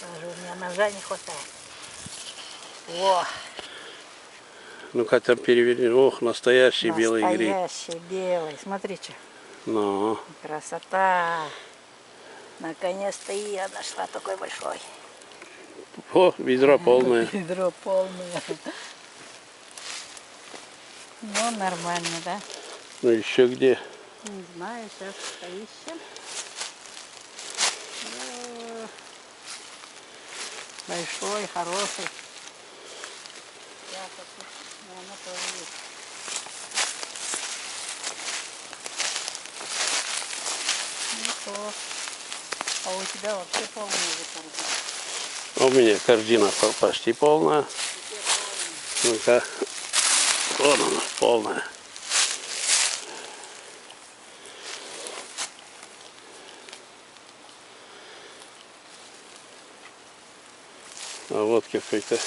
Даже у меня ножа не хватает. О! Ну-ка там переверни. Ох, настоящий белый гриб. Настоящий белый. Смотрите. Ну. Красота. Наконец-то и я нашла такой большой. О, ведро полное. Ведро полное. Ну, нормально, да? Ну еще где? Не знаю, сейчас поищем. Большой, хороший. Наверное, тоже есть. Ну что? А у тебя вообще полная же корзина. У меня корзина почти полная. Ну-ка. Вот она, полная. А вот какой-то.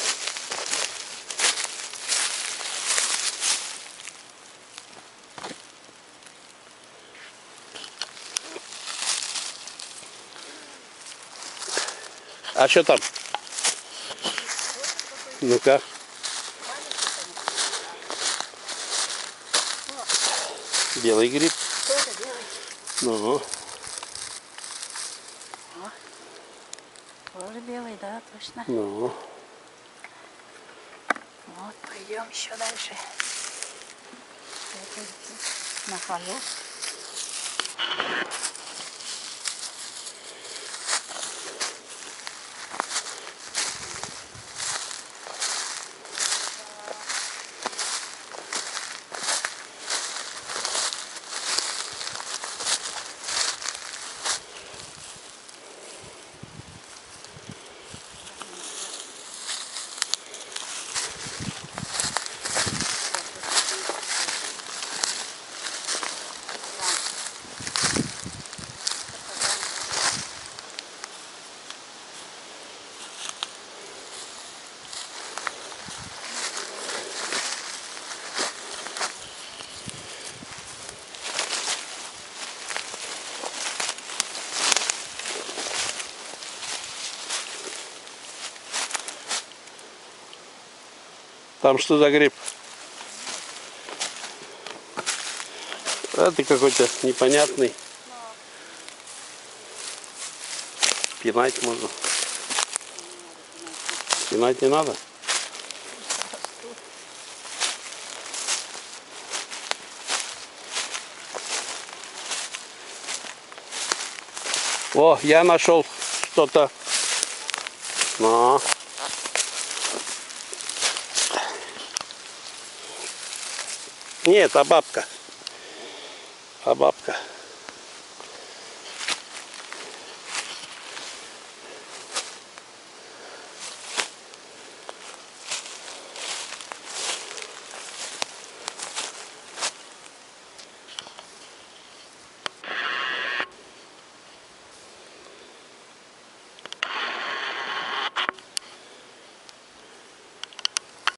А что там? Ну-ка. Белый гриб. Тоже белый. Ну. Тоже белый, да, точно. Ну. Вот, пойдем еще дальше. Нахожу. Там что за гриб? Это какой-то непонятный. Пинать можно. Пинать не надо? О, я нашел что-то. Но. Нет, а бабка. А бабка.